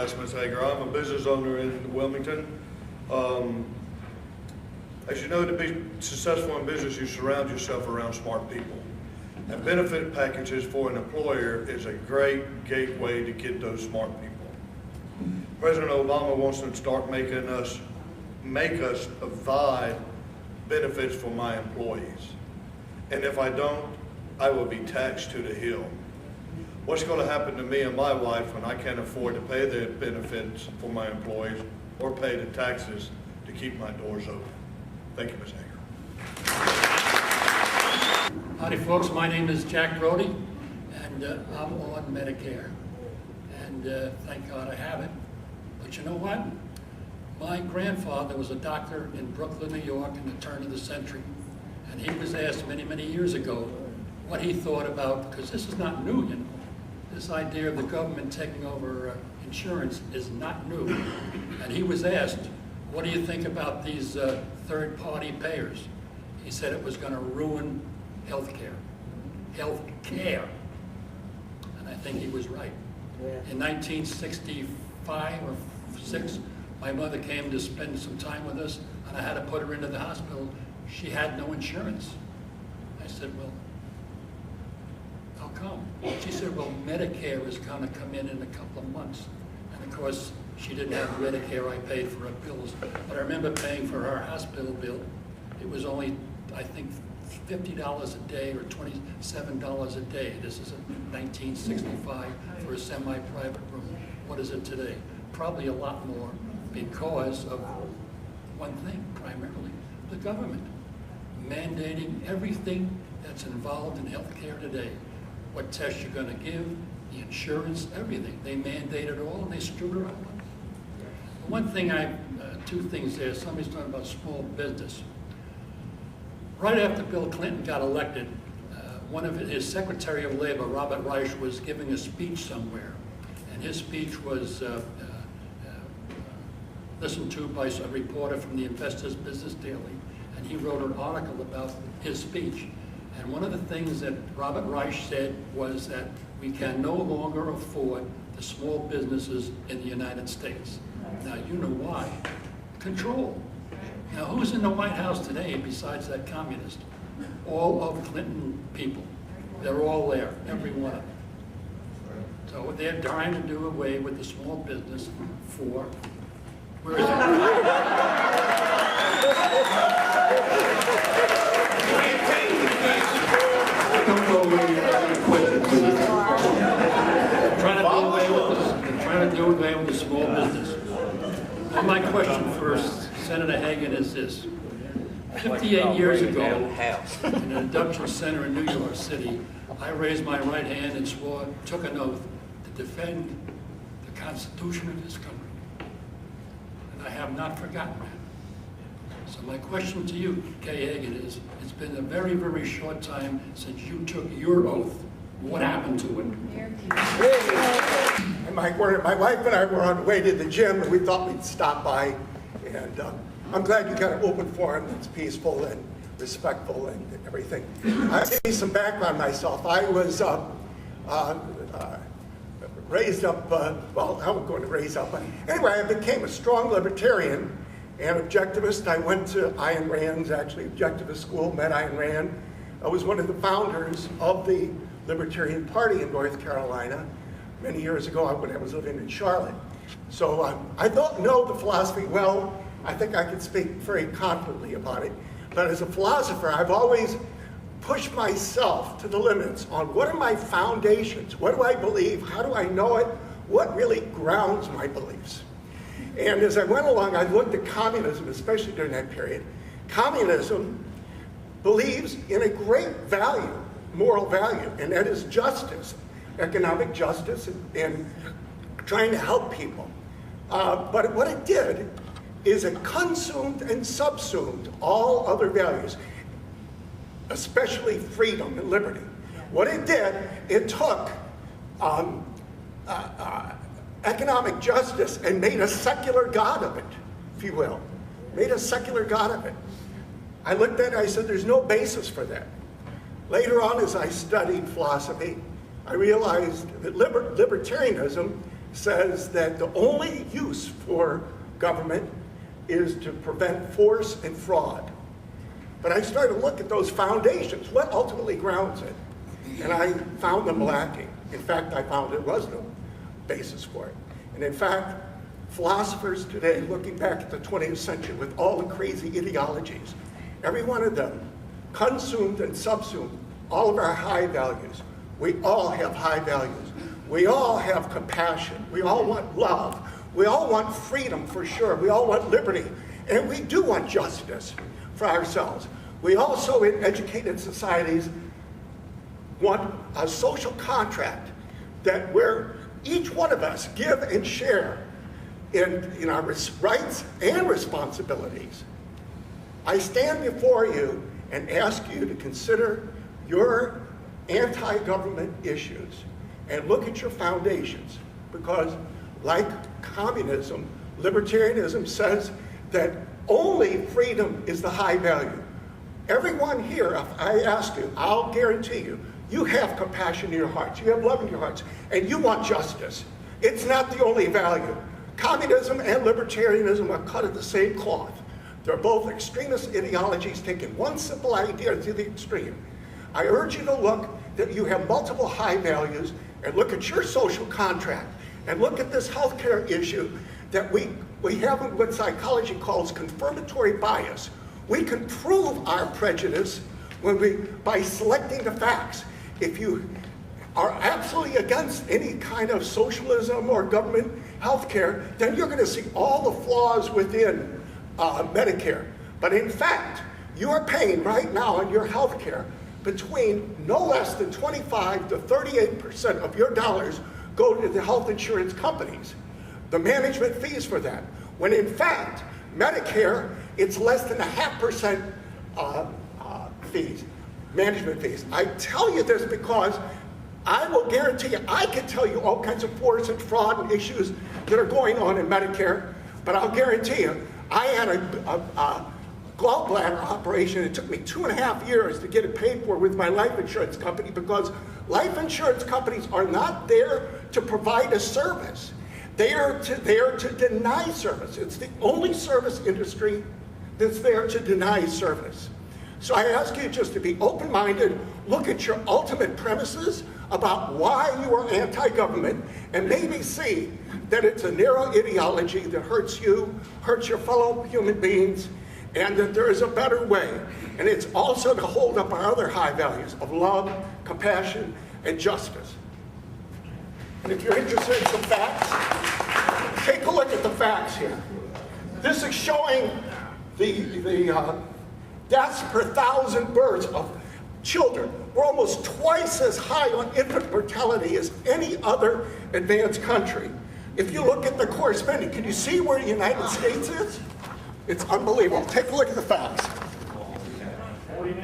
ask Ms. Hager. I'm a business owner in Wilmington. As you know, to be successful in business, you surround yourself around smart people. And benefit packages for an employer is a great gateway to get those smart people. President Obama wants to start make us provide benefits for my employees. And if I don't, I will be taxed to the hill. What's going to happen to me and my wife when I can't afford to pay the benefits for my employees or pay the taxes to keep my doors open? Thank you, Ms. Hager. Howdy folks, my name is Jack Brody and I'm on Medicare. And thank God I have it. But you know what? My grandfather was a doctor in Brooklyn, New York in the turn of the century. And he was asked many, many years ago what he thought about, because this is not new, you know. This idea of the government taking over insurance is not new. And he was asked, what do you think about these third-party payers? He said it was going to ruin health care. And I think he was right. Yeah. In 1965 or 6, my mother came to spend some time with us, and I had to put her into the hospital. She had no insurance. I said, well, how come? She said, well, Medicare is going to come in a couple of months. And of course, she didn't have Medicare. I paid for her bills. But I remember paying for her hospital bill. It was only, I think, $50 a day or $27 a day. This is in 1965 for a semi-private room. What is it today? Probably a lot more, because of one thing, primarily, the government mandating everything that's involved in healthcare today. What tests you're going to give, the insurance, everything. They mandate it all, and they screwed it all up. One thing two things there. Somebody's talking about small business. Right after Bill Clinton got elected, one of his Secretary of Labor, Robert Reich, was giving a speech somewhere, and his speech was listened to by a reporter from the Investor's Business Daily, and he wrote an article about his speech. And one of the things that Robert Reich said was that we can no longer afford the small businesses in the United States. Now, you know why. Control. Now, who's in the White House today besides that communist? All of Clinton people. They're all there, every one of them. So they're trying to do away with the small business for, where is it? Don't go away with the question, please. They're trying to do away with the small business. And my question for Senator Hagan is this. 58 years ago, in an induction center in New York City, I raised my right hand and took an oath to defend the Constitution of this country. And I have not forgotten that. So my question to you, Kay Hagan, is, it's been a very, very short time since you took your oath. What happened to it? And my wife and I were on the way to the gym, and we thought we'd stop by. And I'm glad you got an open forum that's peaceful and respectful and everything. I'll give you some background myself. I was raised up, well, I wasn't going to raise up, but anyway, I became a strong libertarian and objectivist. I went to Ayn Rand's, actually, objectivist school, met Ayn Rand. I was one of the founders of the Libertarian Party in North Carolina many years ago when I was living in Charlotte. So I don't know the philosophy well. I think I can speak very confidently about it. But as a philosopher, I've always pushed myself to the limits on what are my foundations? What do I believe? How do I know it? What really grounds my beliefs? And as I went along, I looked at communism, especially during that period. Communism believes in a great value, moral value, and that is justice, economic justice, and trying to help people. But what it did is it consumed and subsumed all other values, especially freedom and liberty. What it did, it took economic justice and made a secular god of it, if you will. Made a secular god of it. I looked at it, I said, there's no basis for that. Later on, as I studied philosophy, I realized that libertarianism says that the only use for government is to prevent force and fraud. But I started to look at those foundations, what ultimately grounds it, and I found them lacking. In fact, I found there was no basis for it. And in fact, philosophers today, looking back at the 20th century with all the crazy ideologies, every one of them consumed and subsumed all of our high values. We all have high values. We all have compassion. We all want love. We all want freedom for sure. We all want liberty. And we do want justice for ourselves. We also, in educated societies, want a social contract that where each one of us give and share in our rights and responsibilities. I stand before you and ask you to consider your anti-government issues and look at your foundations, because like communism, libertarianism says that only freedom is the high value. Everyone here, if I ask you, I'll guarantee you, you have compassion in your hearts, you have love in your hearts, and you want justice. It's not the only value. Communism and libertarianism are cut at the same cloth. They're both extremist ideologies taking one simple idea to the extreme. I urge you to look that you have multiple high values and look at your social contract and look at this healthcare issue that we have what psychology calls confirmatory bias. We can prove our prejudice by selecting the facts. If you are absolutely against any kind of socialism or government healthcare, then you're going to see all the flaws within Medicare. But in fact, you're paying right now on your healthcare between no less than 25 to 38% of your dollars go to the health insurance companies, the management fees for that. When in fact, Medicare, it's less than 0.5% fees, management fees. I tell you this because I will guarantee you, I can tell you all kinds of force and fraud and issues that are going on in Medicare, but I'll guarantee you, I had a gallbladder operation. It took me 2.5 years to get it paid for with my life insurance company, because life insurance companies are not there to provide a service. They are there to deny service. It's the only service industry that's there to deny service. So I ask you just to be open-minded, look at your ultimate premises about why you are anti-government, and maybe see that it's a narrow ideology that hurts you, hurts your fellow human beings, and that there is a better way. And it's also to hold up our other high values of love, compassion, and justice. And if you're interested in some facts, take a look at the facts here. This is showing the deaths per 1,000 births of children. We're almost twice as high on infant mortality as any other advanced country. If you look at the core spending, can you see where the United States is? It's unbelievable. Take a look at the facts.